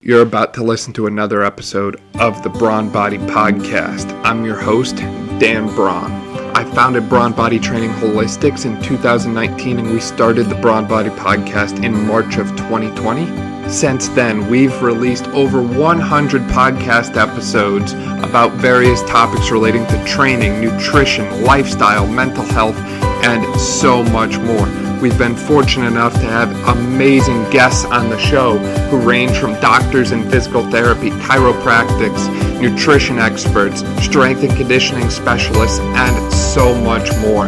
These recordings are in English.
You're about to listen to another episode of the Brawn Body Podcast. I'm your host, Dan Brawn. I founded Brawn Body Training Holistics in 2019, and we started the Brawn Body Podcast in March of 2020. Since then, we've released over 100 podcast episodes about various topics relating to training, nutrition, lifestyle, mental health, and so much more. We've been fortunate enough to have amazing guests on the show who range from doctors in physical therapy, chiropractics, nutrition experts, strength and conditioning specialists, and so much more.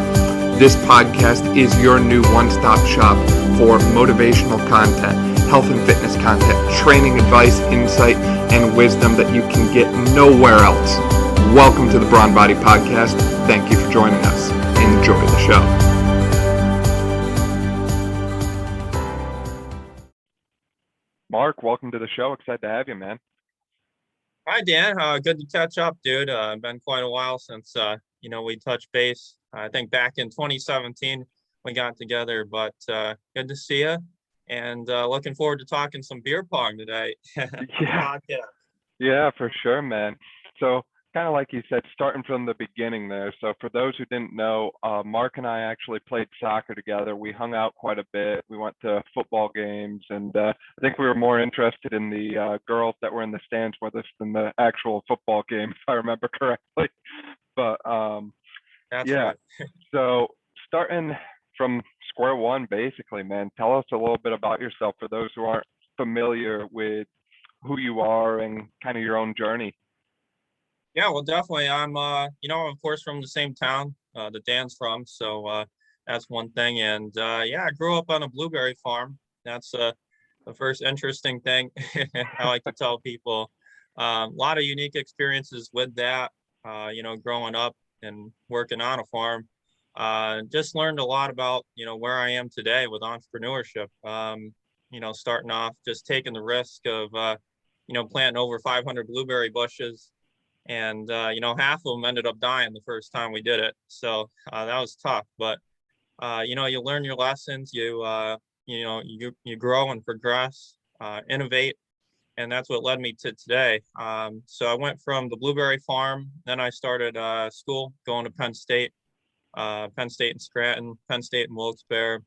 This podcast is your new one-stop shop for motivational content, health and fitness content, training advice, insight, and wisdom that you can get nowhere else. Welcome to the Brawn Body Podcast. Thank you for joining us. Enjoy the show. Mark, welcome to the show. Excited to have you, man. Hi, Dan. Good to catch up, dude. Been quite a while since we touched base. I think back in 2017 we got together, but good to see you. And looking forward to talking some beer pong today. Yeah, for sure, man. So kind of like you said, starting from the beginning there. So for those who didn't know, Mark and I actually played soccer together. We hung out quite a bit. We went to football games, and I think we were more interested in the girls that were in the stands with us than the actual football game, if I remember correctly. But That's yeah, right. so starting from square one, basically, man, tell us a little bit about yourself for those who aren't familiar with who you are and kind of your own journey. Yeah, well, definitely. I'm of course, from the same town that Dan's from, so that's one thing. And I grew up on a blueberry farm. That's the first interesting thing I like to tell people. A lot of unique experiences with that. Growing up and working on a farm. Just learned a lot about where I am today with entrepreneurship. Starting off just taking the risk of planting over 500 blueberry bushes. And half of them ended up dying the first time we did it, so that was tough. But you learn your lessons. You grow and progress, innovate, and that's what led me to today. So I went from the blueberry farm, then I started school, going to Penn State in Scranton, Penn State in Wilkes-Barre.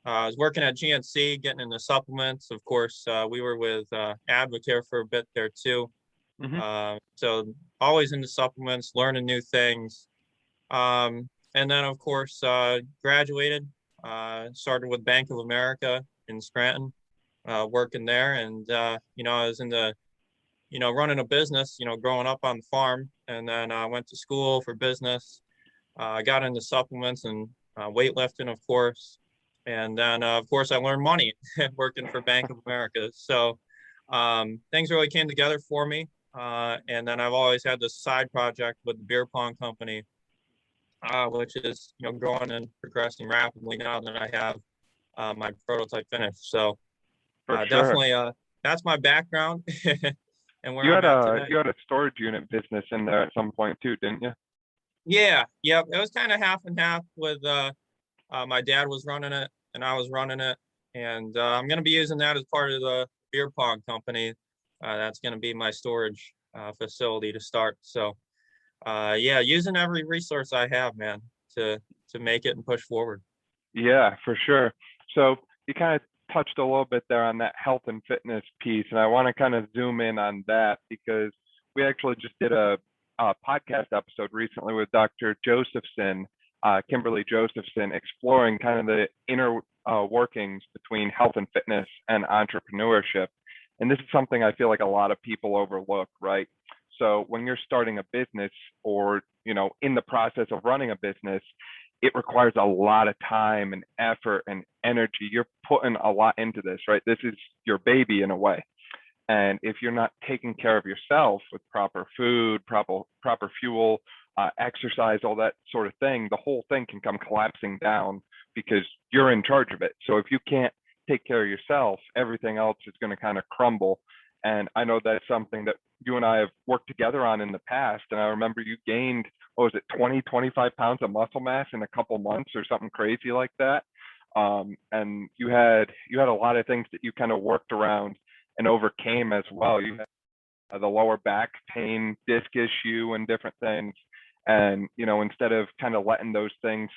I was working at GNC, getting into supplements. Of course, we were with Advocare for a bit there too. So always into supplements, learning new things. And then, of course, graduated, started with Bank of America in Scranton, working there. And, I was in the, running a business, growing up on the farm. And then I went to school for business. I got into supplements and weightlifting, of course. And then, of course, I learned money working for Bank of America. So things really came together for me. And then I've always had this side project with the beer pong company, which is, growing and progressing rapidly now that I have my prototype finished. So definitely, that's my background and where I'm at today. You had a storage unit business in there at some point too, didn't you? Yeah. It was kind of half and half with my dad was running it and I was running it. And I'm going to be using that as part of the beer pong company. That's going to be my storage facility to start. So, using every resource I have, man, to make it and push forward. Yeah, for sure. So you kind of touched a little bit there on that health and fitness piece, and I want to kind of zoom in on that because we actually just did a podcast episode recently with Dr. Josephson, Kimberly Josephson, exploring kind of the inner workings between health and fitness and entrepreneurship. And this is something I feel like a lot of people overlook, right? So when you're starting a business or, in the process of running a business, it requires a lot of time and effort and energy. You're putting a lot into this, right? This is your baby in a way. And if you're not taking care of yourself with proper food, proper fuel, exercise, all that sort of thing, the whole thing can come collapsing down because you're in charge of it. So if you can't take care of yourself, everything else is going to kind of crumble. And I know that's something that you and I have worked together on in the past. And I remember you gained, 25 pounds of muscle mass in a couple months or something crazy like that. And you had a lot of things that you kind of worked around and overcame as well. You had the lower back pain, disc issue, and different things. And, instead of kind of letting those things,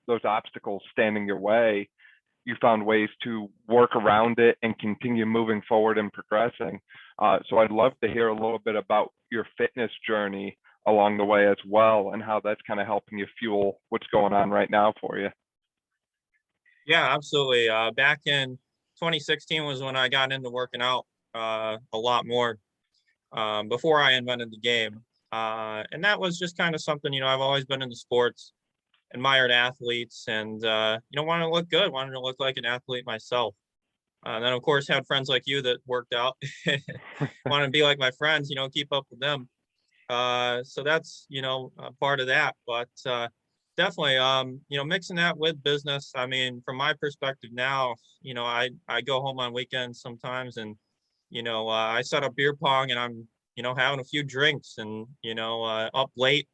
those obstacles stand in your way, you found ways to work around it and continue moving forward and progressing. So I'd love to hear a little bit about your fitness journey along the way as well, and how that's kind of helping you fuel what's going on right now for you. Yeah, absolutely. Back in 2016 was when I got into working out a lot more, before I invented the game. And that was just kind of something, I've always been into sports, admired athletes, and, wanted to look good, wanted to look like an athlete myself. And then, of course, had friends like you that worked out, wanted to be like my friends, keep up with them. So that's, a part of that. But definitely, mixing that with business. I mean, from my perspective now, I go home on weekends sometimes, and, I set up beer pong, and I'm, having a few drinks, and, up late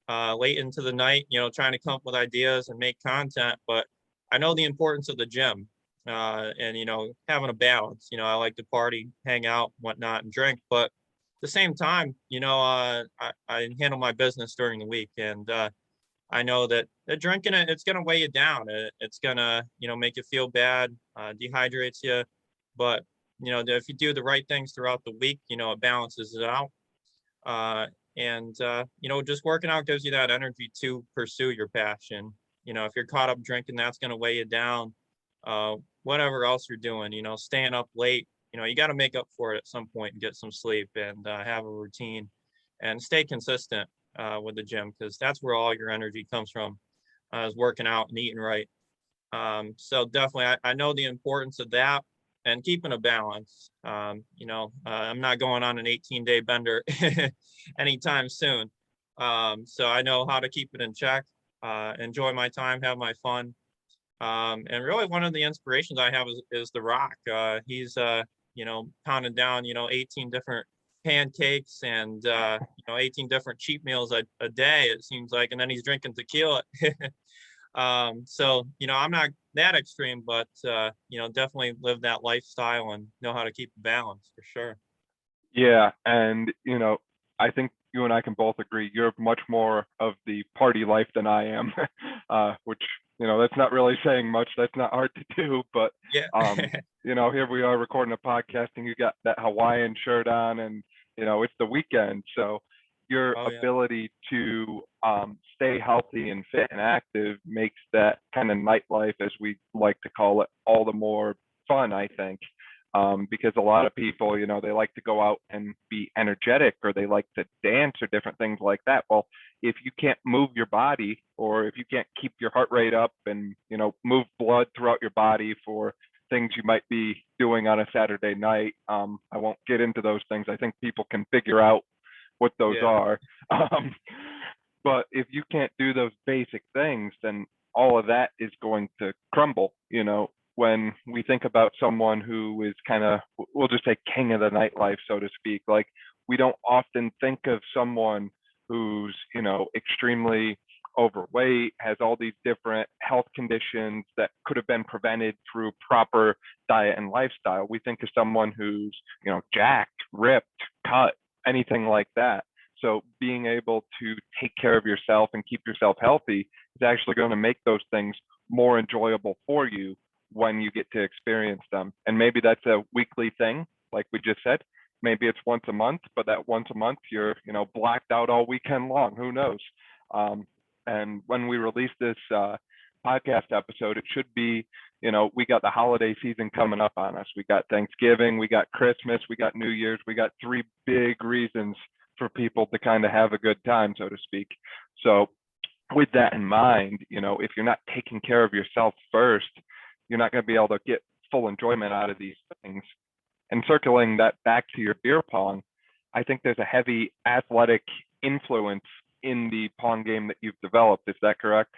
into the night, trying to come up with ideas and make content. But I know the importance of the gym, and, having a balance. I like to party, hang out, whatnot, and drink. But at the same time, I handle my business during the week. And I know that drinking it's going to weigh you down. It's going to, make you feel bad, dehydrates you. But, if you do the right things throughout the week, it balances it out. And just working out gives you that energy to pursue your passion. If you're caught up drinking, that's going to weigh you down. Whatever else you're doing, staying up late, you got to make up for it at some point and get some sleep, and have a routine and stay consistent with the gym, because that's where all your energy comes from, is working out and eating right. So definitely, I know the importance of that, and keeping a balance. I'm not going on an 18-day bender anytime soon. So I know how to keep it in check, enjoy my time, have my fun. And really one of the inspirations I have is The Rock. He's, pounding down, 18 different pancakes and, 18 different cheat meals a day, it seems like. And then he's drinking tequila. So, I'm not that extreme, but, definitely live that lifestyle and know how to keep a balance for sure. Yeah, and I think you and I can both agree you're much more of the party life than I am, which that's not really saying much. That's not hard to do, but Yeah. here we are recording a podcast, and you got that Hawaiian shirt on, and it's the weekend, so your Oh, yeah. ability to stay healthy and fit and active makes that kind of nightlife, as we like to call it, all the more fun, I think. Because a lot of people, they like to go out and be energetic, or they like to dance, or different things like that. Well, if you can't move your body, or if you can't keep your heart rate up and, move blood throughout your body for things you might be doing on a Saturday night, I won't get into those things. I think people can figure out what those Yeah. are. But if you can't do those basic things, then all of that is going to crumble. When we think about someone who is kind of, we'll just say, king of the nightlife, so to speak, like, we don't often think of someone who's, extremely overweight, has all these different health conditions that could have been prevented through proper diet and lifestyle. We think of someone who's, jacked, ripped, cut, anything like that. So being able to take care of yourself and keep yourself healthy is actually going to make those things more enjoyable for you when you get to experience them. And maybe that's a weekly thing, like we just said. Maybe it's once a month, but that once a month you're, blacked out all weekend long. Who knows? And when we release this podcast episode, it should be, we got the holiday season coming up on us. We got Thanksgiving, we got Christmas, we got New Year's. We got 3 big reasons for people to kind of have a good time, so to speak. So with that in mind, if you're not taking care of yourself first, you're not going to be able to get full enjoyment out of these things. And circling that back to your beer pong, I think there's a heavy athletic influence in the pong game that you've developed. Is that correct?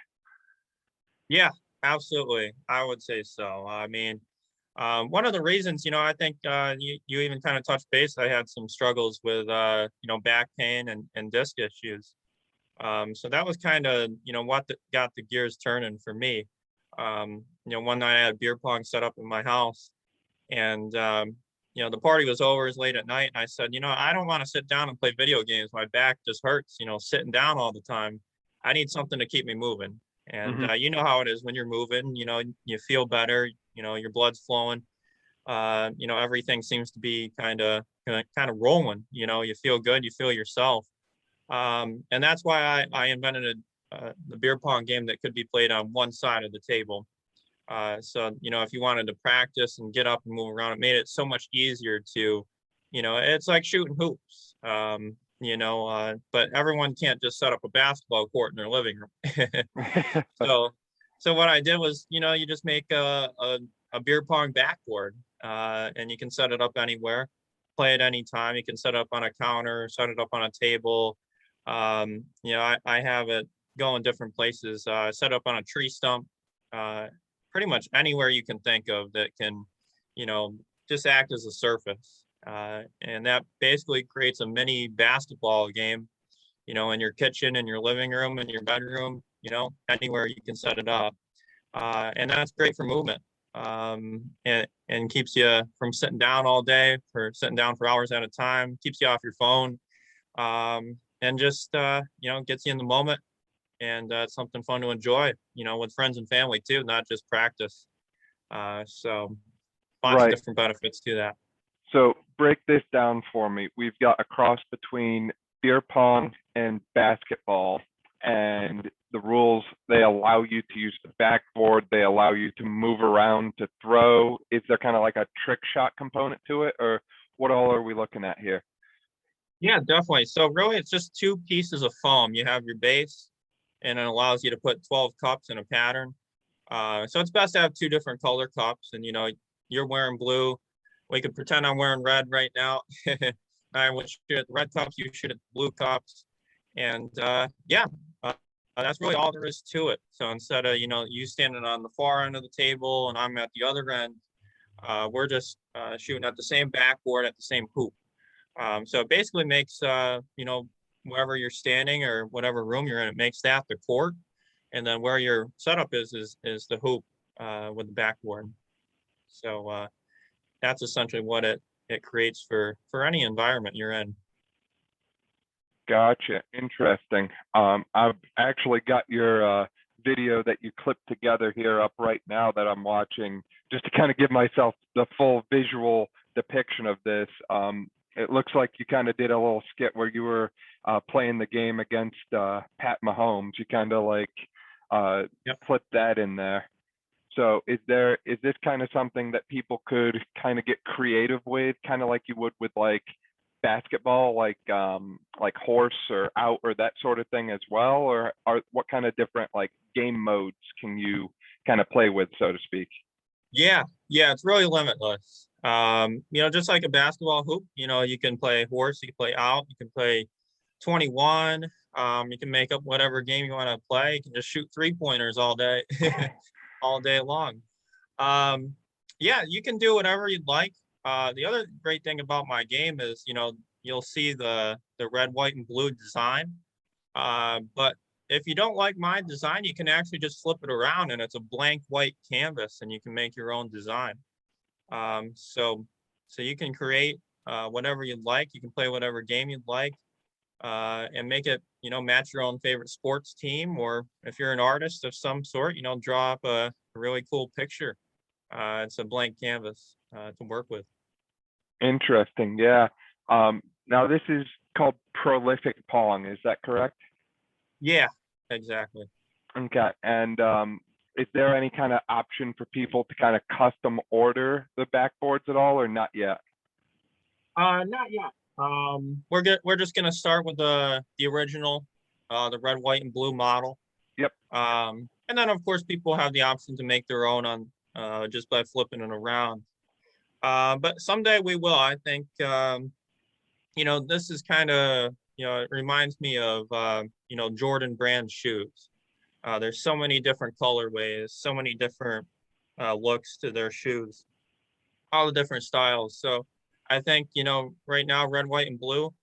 Yeah, absolutely. I would say so. I mean, one of the reasons, I think you even kind of touched base. I had some struggles with, back pain and disc issues. So that was kind of, what got the gears turning for me. One night I had beer pong set up in my house, and the party was over, it was late at night, and I said, I don't want to sit down and play video games. My back just hurts, sitting down all the time. I need something to keep me moving. And Hmm. you know how it is when you're moving, you feel better, your blood's flowing. Everything seems to be kind of rolling, you feel good, you feel yourself. And that's why I invented the beer pong game that could be played on one side of the table. So, if you wanted to practice and get up and move around, it made it so much easier to, it's like shooting hoops, but everyone can't just set up a basketball court in their living room. So, so what I did was, you just make a beer pong backboard, and you can set it up anywhere, play it anytime. You can set it up on a counter, set it up on a table. I have it going different places, set up on a tree stump, pretty much anywhere you can think of that can, you know, just act as a surface. And that basically creates a mini basketball game, in your kitchen, in your living room, in your bedroom, anywhere you can set it up. And that's great for movement, and keeps you from sitting down all day, for sitting down for hours at a time, keeps you off your phone, and just, gets you in the moment. And it's something fun to enjoy, with friends and family too, not just practice. So lots of Right. different benefits to that. So break this down for me. We've got a cross between beer pong and basketball, and the rules, they allow you to use the backboard, they allow you to move around to throw. Is there kind of like a trick shot component to it, or what all are we looking at here? Yeah, definitely. So really, it's just two pieces of foam. You have your base, and it allows you to put 12 cups in a pattern. So it's best to have two different color cups. And, you're wearing blue. We could pretend I'm wearing red right now. I would shoot at the red cups, you shoot at the blue cups. And yeah, that's really all there is to it. So instead of, you standing on the far end of the table and I'm at the other end, we're just shooting at the same backboard at the same hoop. So it basically makes, wherever you're standing or whatever room you're in, it makes that the court. And then where your setup is the hoop, with the backboard. So that's essentially what it creates for any environment you're in. Gotcha. Interesting. I've actually got your video that you clipped together here up right now that I'm watching, just to kind of give myself the full visual depiction of this. It looks like you kind of did a little skit where you were playing the game against Pat Mahomes. You kind of like Yep. put that in there. So is this kind of something that people could kind of get creative with, kind of like you would with like basketball, like horse or out or that sort of thing as well? Or what kind of different like game modes can you kind of play with, so to speak? Yeah, it's really limitless. Just like a basketball hoop, you can play horse, you can play out, you can play 21. You can make up whatever game you want to play. You can just shoot 3-pointers all day, all day long. Um, yeah, you can do whatever you'd like. The other great thing about my game is, you'll see the red, white, and blue design. But if you don't like my design, you can actually just flip it around and it's a blank white canvas and you can make your own design. So you can create whatever you'd like. You can play whatever game you'd like, and make it, match your own favorite sports team. Or if you're an artist of some sort, draw up a really cool picture. It's a blank canvas to work with. Interesting. Yeah. Now this is called prolific pong. Is that correct? Yeah, exactly. Okay. And is there any kind of option for people to kind of custom order the backboards at all, or not yet? Not yet. We're just gonna start with the original, the red, white, and blue model. Yep. And then of course people have the option to make their own on, just by flipping it around. But someday we will. I think, this is kind of, it reminds me of, Jordan brand shoes. There's so many different colorways, so many different looks to their shoes, all the different styles. So I think, right now, red, white, and blue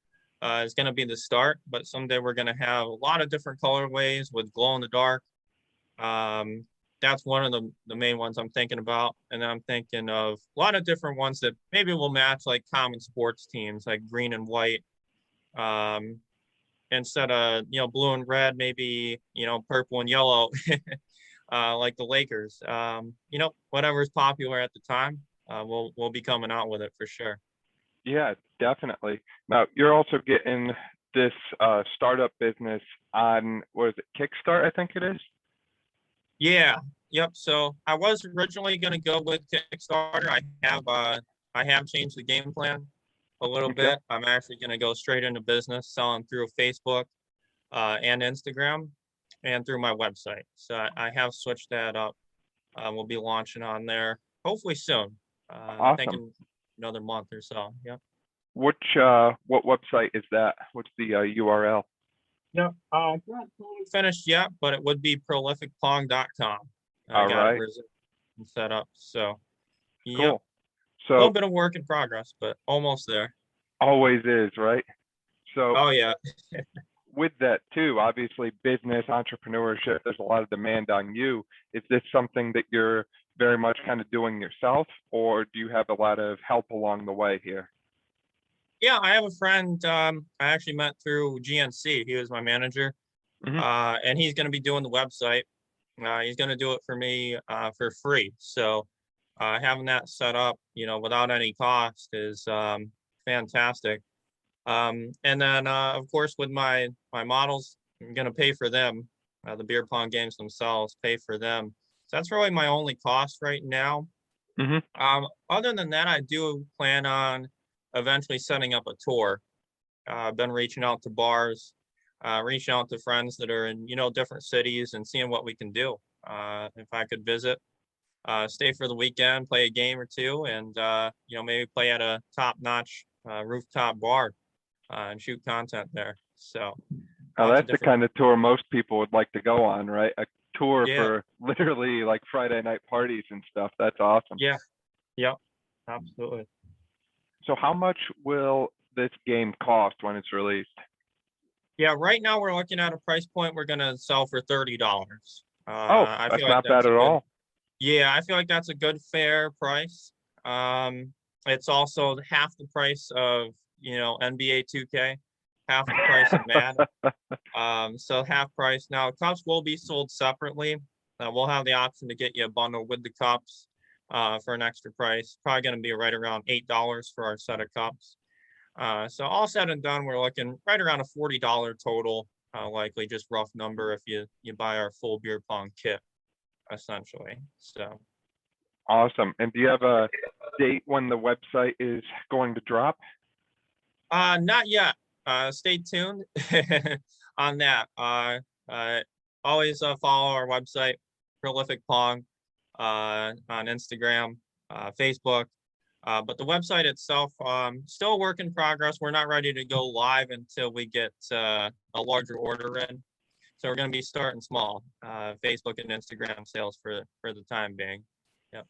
is going to be the start, but someday we're going to have a lot of different colorways with glow in the dark. Um, that's one of the main ones I'm thinking about. And then I'm thinking of a lot of different ones that maybe will match like common sports teams, like green and white. Um, Instead of, blue and red, maybe, purple and yellow, like the Lakers. Whatever's popular at the time, we'll be coming out with it for sure. Yeah, definitely. Now you're also getting this startup business on, what is it, Kickstart, I think it is? Yeah. Yep. So I was originally going to go with Kickstarter. I have changed the game plan a little Okay. bit. I'm actually going to go straight into business, selling through Facebook, and Instagram, and through my website. So I have switched that up. We'll be launching on there hopefully soon. I think Awesome. in another month or so. Yep. What website is that? What's the URL? No, not totally finished yet, but it would be prolificpong.com. I All got it right. reserved and set up. So, yep, Cool. a little So bit of work in progress, but almost there. always is, right? So Oh yeah, with that too, obviously business entrepreneurship, there's a lot of demand on you. Is this something that you're very much kind of doing yourself, or do you have a lot of help along the way here? yeah. I have a friend I actually met through GNC. He was my manager, Hmm. and he's going to be doing the website. He's going to do it for me for free. So having that set up, without any cost is fantastic. And then, of course, with my models, I'm going to pay for them. The beer pong games themselves, pay for them. So that's really my only cost right now. Hmm. Other than that, I do plan on eventually setting up a tour. I've been reaching out to bars, reaching out to friends that are in, different cities and seeing what we can do. If I could visit, stay for the weekend, play a game or two, and, maybe play at a top-notch rooftop bar and shoot content there. So Now lots of that's the different. kind of tour most people would like to go on, right? A tour Yeah, for literally like Friday night parties and stuff. That's awesome. yeah, yeah, absolutely. So how much will this game cost when it's released? Yeah, right now we're looking at a price point we're gonna sell for $30. Oh, I that's feel like not bad that's a at good. all. Yeah, I feel like that's a good fair price. It's also half the price of NBA 2K, half the price of Madden. So half price. Now cups will be sold separately. We'll have the option to get you a bundle with the cups for an extra price. Probably going to be right around $8 for our set of cups. So all said and done, we're looking right around a $40 total, likely just rough number if you buy our full beer pong kit, essentially. So Awesome. And do you have a date when the website is going to drop? not yet. Stay tuned on that. Uh, Always follow our website, Prolific Pong, on Instagram, Facebook. But the website itself, still a work in progress. We're not ready to go live until we get a larger order in. So we're going to be starting small, Facebook and Instagram sales for the time being. Yep.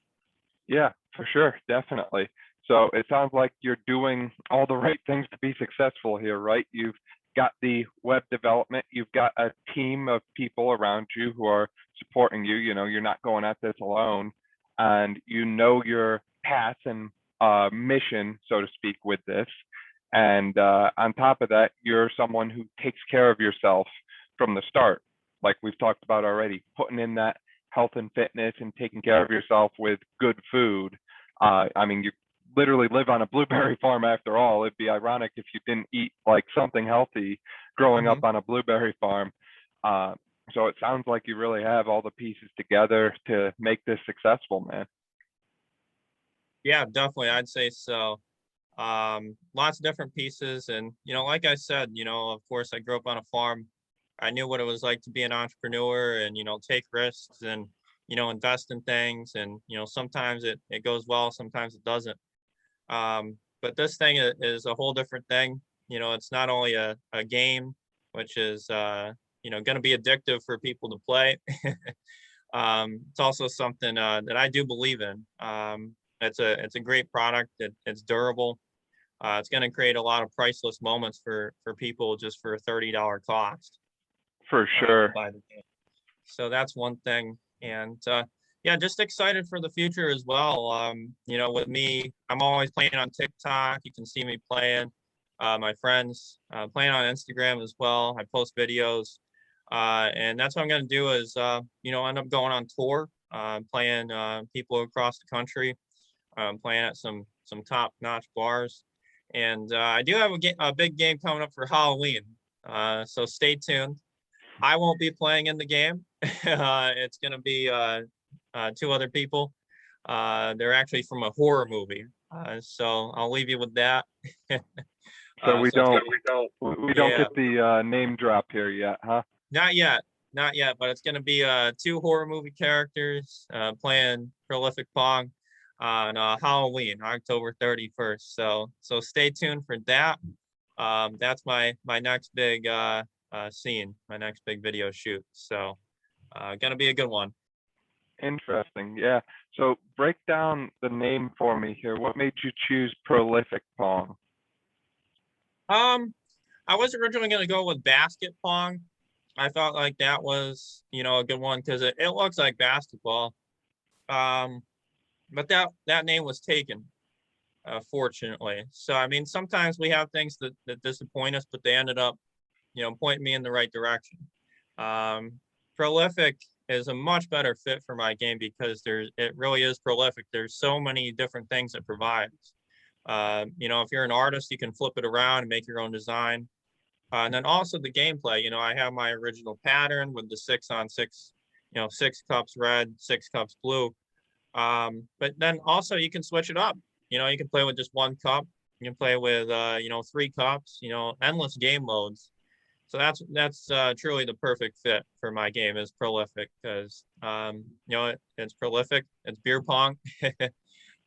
Yeah, for sure, definitely. So it sounds like you're doing all the right things to be successful here, right? You've got the web development, you've got a team of people around you who are supporting you. You know, you're not going at this alone, and you know your path and mission, so to speak, with this. And on top of that, you're someone who takes care of yourself from the start, like we've talked about already, putting in that health and fitness and taking care of yourself with good food. I mean, you literally live on a blueberry farm after all. It'd be ironic if you didn't eat like something healthy growing up Hmm. on a blueberry farm. Uh, so it sounds like you really have all the pieces together to make this successful, man. Yeah, definitely. I'd say so. Lots of different pieces. And, like I said, of course, I grew up on a farm. I knew what it was like to be an entrepreneur and, take risks and, invest in things. And, sometimes it goes well, sometimes it doesn't. But this thing is a whole different thing. It's not only a game, which is, going to be addictive for people to play. It's also something that I do believe in. It's a great product. It's durable. It's going to create a lot of priceless moments for people just for a $30 cost For to sure. buy the game. So that's one thing. And yeah, just excited for the future as well. With me, I'm always playing on TikTok. You can see me playing. My friends playing on Instagram as well. I post videos, and that's what I'm going to do is end up going on tour, playing people across the country, playing at some top-notch bars. And I do have a big game coming up for Halloween, so stay tuned. I won't be playing in the game. It's going to be two other people. They're actually from a horror movie. So I'll leave you with that. So we So don't yeah, get the name drop here yet, huh? not yet, not yet, but it's going to be two horror movie characters playing Prolific Pong on Halloween, October 31st. So stay tuned for that. That's my next big scene, my next big video shoot. So gonna be a good one. Interesting. Yeah. So break down the name for me here. What made you choose Prolific Pong? Um, I was originally gonna go with basket pong. I thought like that was, a good one because it looks like basketball. Um, but that name was taken, fortunately. So I mean, sometimes we have things that disappoint us, but they ended up, pointing me in the right direction. Um, Prolific is a much better fit for my game because it really is prolific. There's so many different things it provides. If you're an artist, you can flip it around and make your own design. And then also the gameplay, I have my original pattern with the 6-on-6, 6 cups red, 6 cups blue. But then also you can switch it up. You can play with just 1 cup. You can play with, 3 cups, endless game modes. So that's truly the perfect fit for my game is prolific because it's prolific, it's beer pong,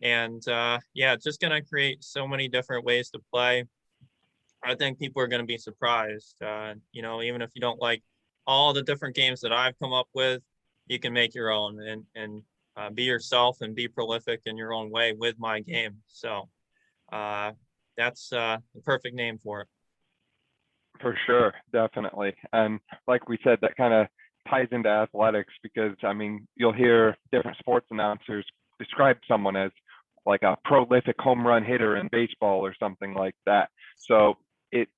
and yeah, it's just gonna create so many different ways to play. I think people are gonna be surprised. Even if you don't like all the different games that I've come up with, you can make your own and be yourself and be prolific in your own way with my game. So uh, that's the perfect name for it. For sure, definitely. And like we said, that kind of ties into athletics because I mean, you'll hear different sports announcers describe someone as like a prolific home run hitter in baseball or something like that. So it,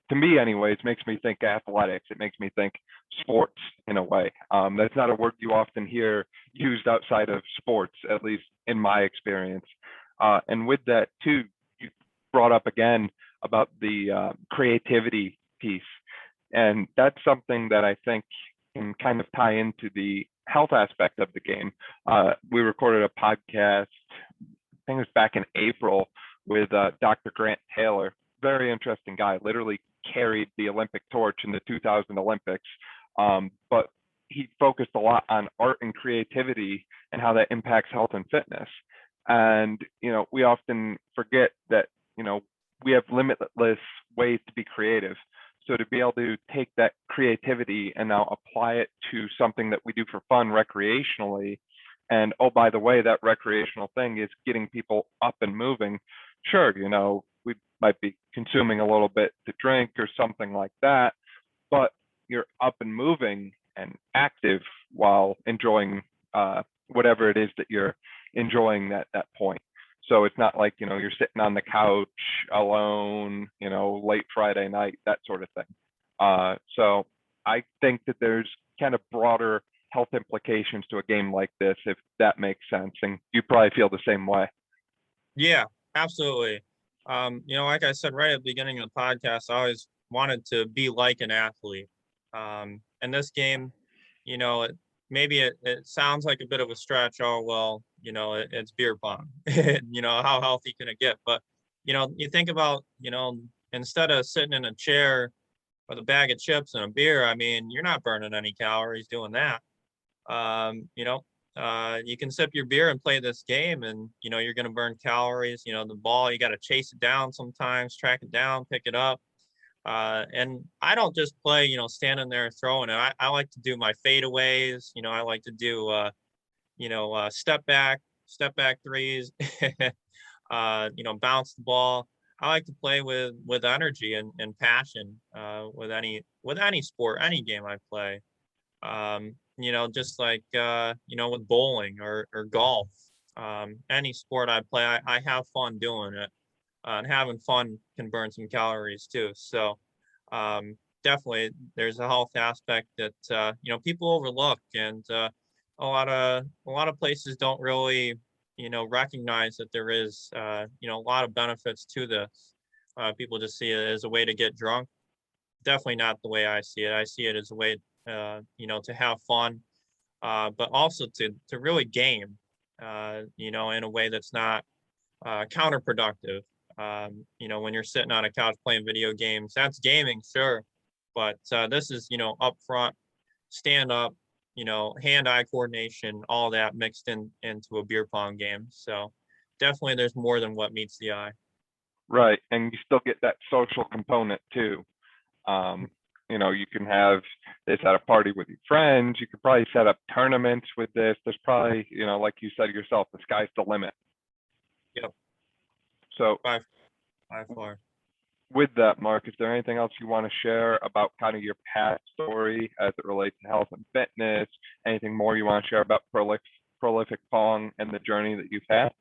to me, anyways, makes me think athletics. It makes me think sports in a way. That's not a word you often hear used outside of sports, at least in my experience. And with that too, you brought up again about the creativity piece. And that's something that I think can kind of tie into the health aspect of the game. We recorded a podcast, I think it was back in April, with Dr. Grant Taylor. Very interesting guy, literally carried the Olympic torch in the 2000 Olympics. But he focused a lot on art and creativity and how that impacts health and fitness. And, we often forget that, we have limitless ways to be creative. So to be able to take that creativity and now apply it to something that we do for fun recreationally, and oh, by the way, that recreational thing is getting people up and moving. Sure, we might be consuming a little bit to drink or something like that, but you're up and moving and active while enjoying whatever it is that you're enjoying at that point. So it's not like, you're sitting on the couch alone, late Friday night, that sort of thing. So I think that there's kind of broader health implications to a game like this, if that makes sense. And you probably feel the same way. Yeah, absolutely. Like I said right at the beginning of the podcast, I always wanted to be like an athlete. And this game, maybe it sounds like a bit of a stretch. Oh, well, it's beer pong. How healthy can it get? But, you think about, instead of sitting in a chair with a bag of chips and a beer, I mean, you're not burning any calories doing that. You can sip your beer and play this game and, you're going to burn calories. The ball, you got to chase it down sometimes, track it down, pick it up. And I don't just play, standing there throwing it. I like to do my fadeaways. I like to do, step back threes, bounce the ball. I like to play with energy and passion with any sport, any game I play. just like, with bowling or golf, any sport I play, I have fun doing it. And having fun can burn some calories too. So, definitely there's a health aspect that, people overlook, and, a lot of places don't really, recognize that there is, a lot of benefits to this. People just see it as a way to get drunk. Definitely not the way I see it. I see it as a way, to have fun, but also to really game, in a way that's not, counterproductive. When you're sitting on a couch playing video games, that's gaming, sure, but, this is, upfront, stand up, hand-eye coordination, all that mixed into a beer pong game. So definitely, there's more than what meets the eye. Right, and you still get that social component too. Um, you can have this at a party with your friends. You could probably set up tournaments with this. There's probably, like you said yourself, the sky's the limit. Yep, So by far. with that, Mark, is there anything else you want to share about kind of your past story as it relates to health and fitness? Anything more you want to share about prolific Pong and the journey that you've had?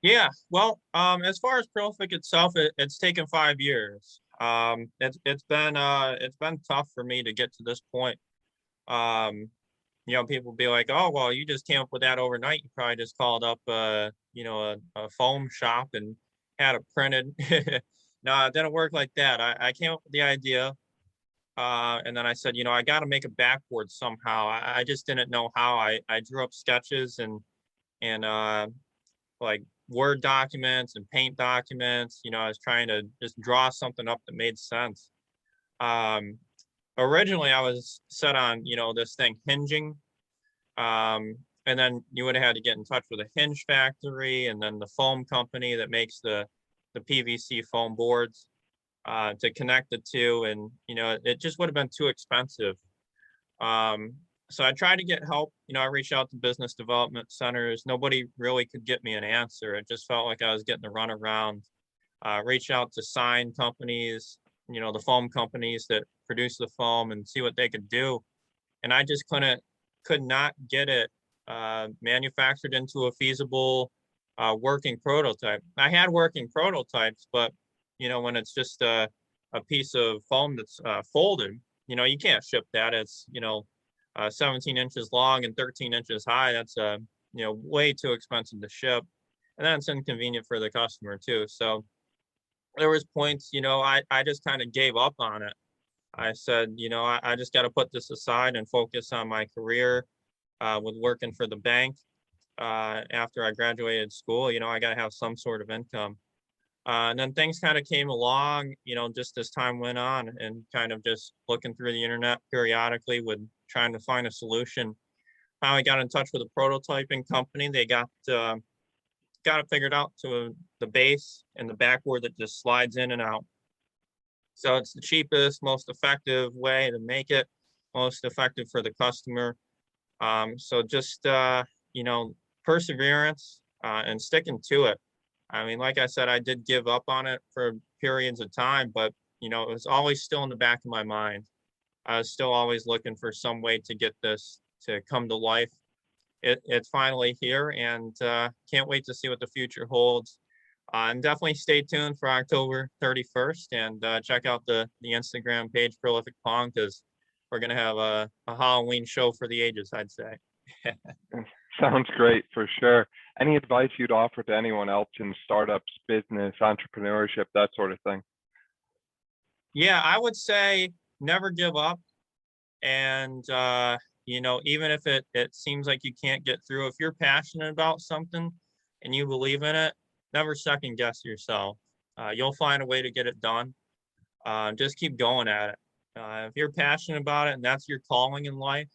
Yeah, well, as far as Prolific itself, it's taken 5 years. It's been tough for me to get to this point. Um, People be like, "Oh, well, you just came up with that overnight. You probably just called up, a foam shop and had it printed." No, it didn't work like that. I came up with the idea, and then I said, I got to make a backboard somehow. I just didn't know how. I drew up sketches and like Word documents and paint documents. I was trying to just draw something up that made sense. Um, Originally, I was set on, this thing hinging. Um, and then you would have had to get in touch with a hinge factory and then the foam company that makes the PVC foam boards, to connect the two. And, it just would have been too expensive. Um, so I tried to get help. I reached out to business development centers. Nobody really could get me an answer. It just felt like I was getting the runaround. Reach out to sign companies, the foam companies that produce the foam, and see what they could do. And I just could not get it, manufactured into a feasible, working prototype. I had working prototypes, but when it's just a piece of foam that's, folded, you can't ship that. It's 17 inches long and 13 inches high. That's, way too expensive to ship, and then it's inconvenient for the customer too. So there was points, I just kind of gave up on it. I said, I just got to put this aside and focus on my career, with working for the bank. After I graduated school, I got to have some sort of income. And then things kind of came along, just as time went on, and kind of just looking through the internet periodically with trying to find a solution. Finally got in touch with a prototyping company. They got it figured out to the base and the backboard that just slides in and out. So it's the cheapest, most effective way to make it, most effective for the customer. So just, perseverance, and sticking to it. I mean, like I said, I did give up on it for periods of time, but it was always still in the back of my mind. I was still always looking for some way to get this to come to life. It's finally here, and, can't wait to see what the future holds. And definitely stay tuned for October 31st, and, check out the Instagram page Prolific Pong, because we're gonna have a Halloween show for the ages, I'd say. Sounds great for sure. Any advice you'd offer to anyone else in startups, business, entrepreneurship, that sort of thing? Yeah, I would say never give up. And, even if it seems like you can't get through, if you're passionate about something and you believe in it, never second guess yourself. You'll find a way to get it done. Just keep going at it. If you're passionate about it and that's your calling in life,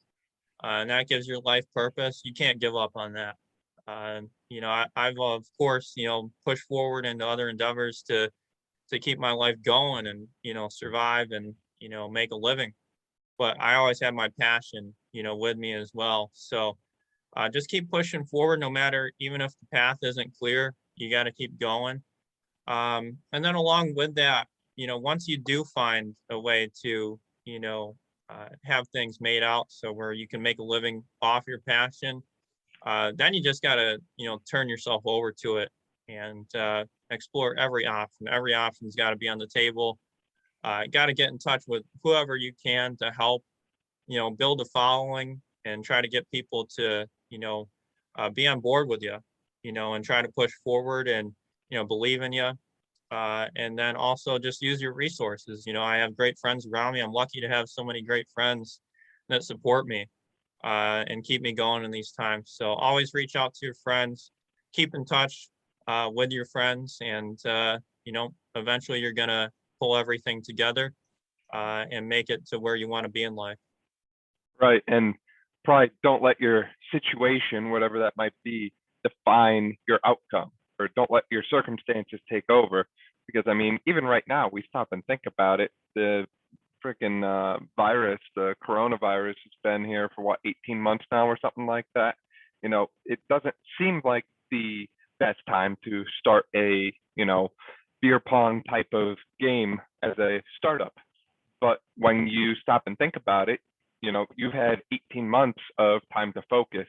and that gives your life purpose, you can't give up on that. I've of course, pushed forward into other endeavors to keep my life going and, survive and, make a living. But I always had my passion, with me as well. So, just keep pushing forward, no matter, even if the path isn't clear, you got to keep going. And then along with that, once you do find a way to, have things made out so where you can make a living off your passion. Then you just got to, turn yourself over to it and explore every option. Every option's got to be on the table. Got to get in touch with whoever you can to help, build a following and try to get people to, be on board with you, and try to push forward and, believe in you. And then also just use your resources. I have great friends around me. I'm lucky to have so many great friends that support me and keep me going in these times. So always reach out to your friends, keep in touch with your friends, and eventually you're gonna pull everything together and make it to where you want to be in life. Right. And probably don't let your situation, whatever that might be, define your outcome, or don't let your circumstances take over. Because I mean, even right now, we stop and think about it. The freaking virus, the coronavirus, has been here for what, 18 months now or something like that. It doesn't seem like the best time to start a, beer pong type of game as a startup. But when you stop and think about it, you've had 18 months of time to focus,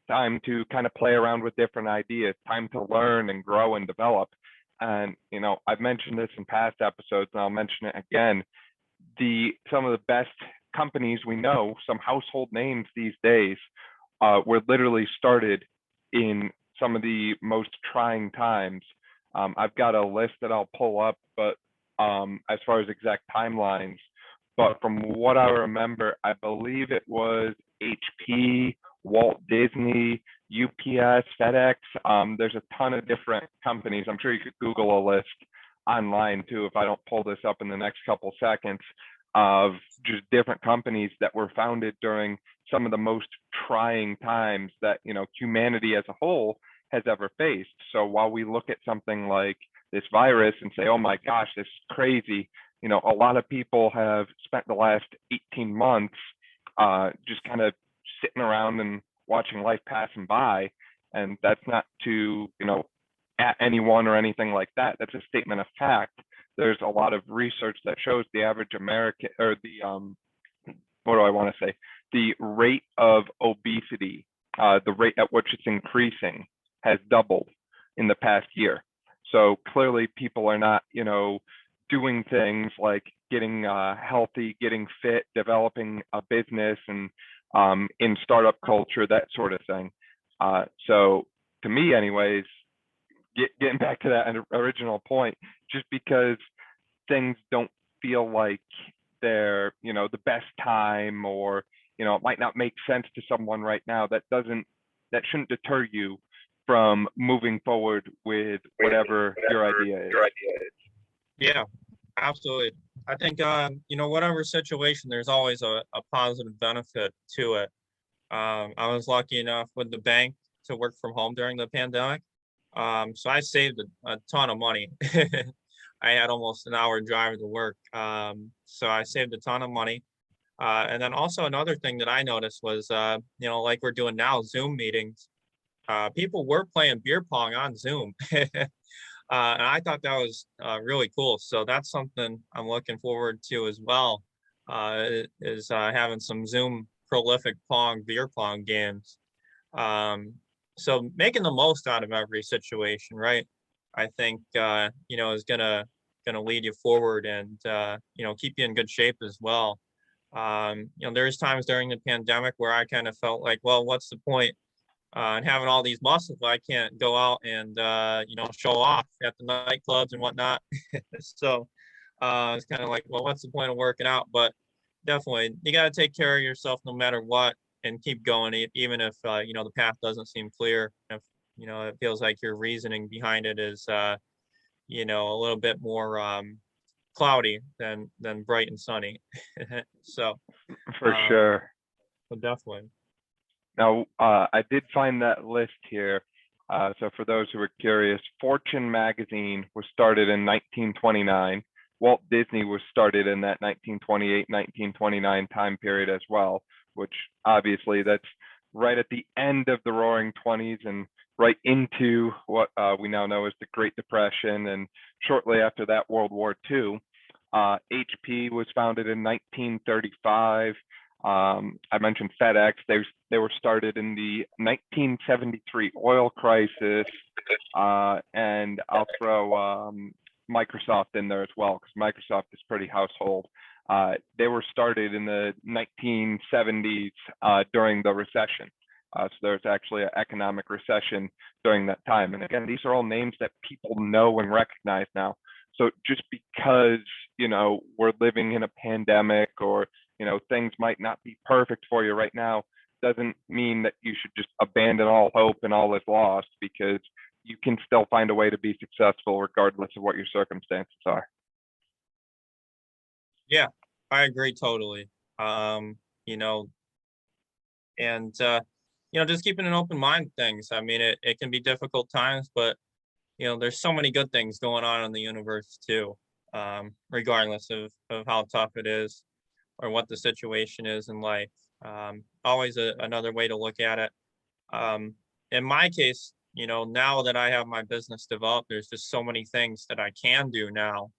time to kind of play around with different ideas, time to learn and grow and develop. And, I've mentioned this in past episodes and I'll mention it again. Some of the best companies we know, some household names these days, were literally started in some of the most trying times. I've got a list that I'll pull up, but as far as exact timelines, but from what I remember, I believe it was HP, Walt Disney, UPS, FedEx. There's a ton of different companies. I'm sure you could Google a list online too if I don't pull this up in the next couple seconds, of just different companies that were founded during some of the most trying times that humanity as a whole has ever faced. So while we look at something like this virus and say, oh my gosh, this is crazy, a lot of people have spent the last 18 months just kind of sitting around and watching life passing by. And that's not to at anyone or anything like that. That's a statement of fact. There's a lot of research that shows the average American, or what do I want to say? The rate of obesity, the rate at which it's increasing, has doubled in the past year. So clearly people are not, doing things like getting healthy, getting fit, developing a business, and in startup culture, that sort of thing. So to me anyways, getting back to that original point, just because things don't feel like they're, the best time, or, it might not make sense to someone right now, that shouldn't deter you from moving forward with whatever your idea is. Yeah, absolutely. I think, whatever situation, there's always a positive benefit to it. I was lucky enough with the bank to work from home during the pandemic. So I saved a ton of money. I had almost an hour drive to work. So I saved a ton of money. And then also another thing that I noticed was, like we're doing now, Zoom meetings. People were playing beer pong on Zoom. And I thought that was really cool. So that's something I'm looking forward to as well, is having some Zoom prolific beer pong games. So making the most out of every situation, right? I think, is gonna lead you forward and, keep you in good shape as well. There's times during the pandemic where I kind of felt like, well, what's the point and having all these muscles if I can't go out and, show off at the nightclubs and whatnot. So it's kind of like, well, what's the point of working out? But definitely, you got to take care of yourself no matter what, and keep going, even if, the path doesn't seem clear. If, it feels like your reasoning behind it is, a little bit more cloudy than bright and sunny. So For sure. but definitely. Now, I did find that list here. So for those who are curious, Fortune magazine was started in 1929. Walt Disney was started in that 1928, 1929 time period as well, which obviously that's right at the end of the Roaring '20s and right into what we now know as the Great Depression, and shortly after that, World War II. HP was founded in 1935. I mentioned FedEx. They were started in the 1973 oil crisis, and I'll throw Microsoft in there as well because Microsoft is pretty household. They were started in the 1970s during the recession. So there's actually an economic recession during that time. And again, these are all names that people know and recognize now. So just because, we're living in a pandemic or, things might not be perfect for you right now, doesn't mean that you should just abandon all hope and all is lost, because you can still find a way to be successful regardless of what your circumstances are. Yeah, I agree totally. And just keeping an open mind with things. I mean, it can be difficult times, but there's so many good things going on in the universe too, regardless of how tough it is or what the situation is in life. Always another way to look at it. In my case, now that I have my business developed, there's just so many things that I can do now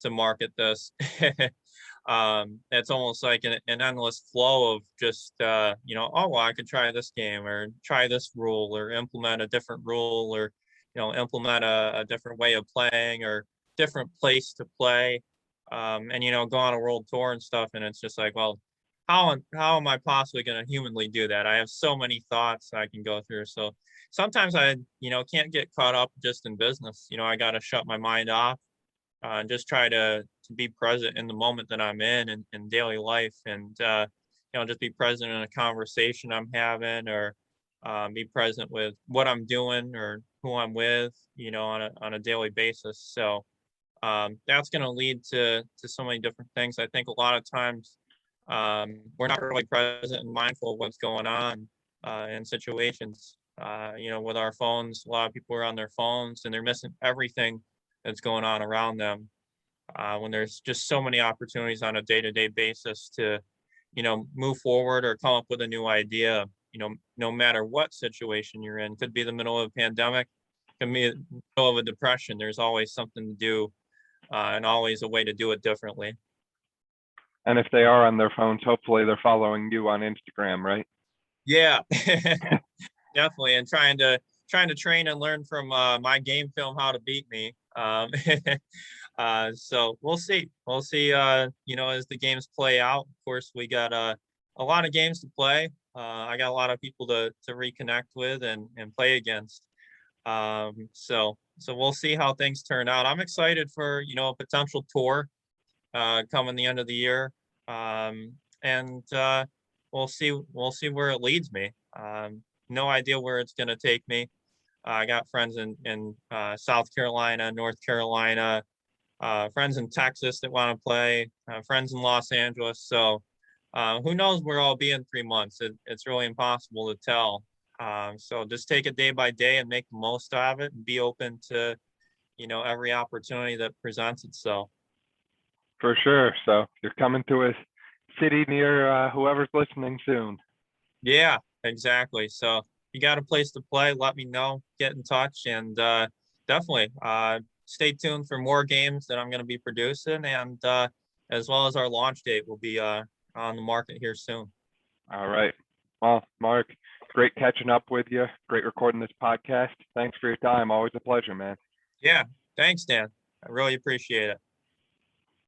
to market this. It's almost like an endless flow of just, oh, well, I could try this game or try this rule or implement a different rule or, implement a different way of playing or different place to play. And, go on a world tour and stuff. And it's just like, well, how am I possibly going to humanly do that? I have so many thoughts I can go through. So sometimes I, can't get caught up just in business. I got to shut my mind off and just try to be present in the moment that I'm in daily life, and just be present in a conversation I'm having, or be present with what I'm doing or who I'm with, on a daily basis. So that's going to lead to so many different things. I think a lot of times we're not really present and mindful of what's going on in situations. With our phones, a lot of people are on their phones and they're missing everything that's going on around them. When there's just so many opportunities on a day-to-day basis to, move forward or come up with a new idea, no matter what situation you're in. Could be the middle of a pandemic, could be the middle of a depression. There's always something to do and always a way to do it differently. And if they are on their phones, hopefully they're following you on Instagram, right? Yeah, definitely. And trying to train and learn from my game film, How to Beat Me. So we'll see. We'll see, as the games play out. Of course, we got a lot of games to play. I got a lot of people to reconnect with and play against. So we'll see how things turn out. I'm excited for, a potential tour coming the end of the year. And we'll see where it leads me. No idea where it's going to take me. I got friends in South Carolina, North Carolina, friends in Texas that want to play, friends in Los Angeles. So who knows where I'll be in 3 months? It's really impossible to tell. So just take it day by day and make the most of it and be open to, every opportunity that presents itself. For sure. So you're coming to a city near whoever's listening soon. Yeah, exactly. So you got a place to play, let me know, get in touch, and definitely stay tuned for more games that I'm going to be producing, and as well as our launch date will be on the market here soon. All right. Well, Mark, great catching up with you. Great recording this podcast. Thanks for your time. Always a pleasure, man. Yeah, thanks, Dan. I really appreciate it.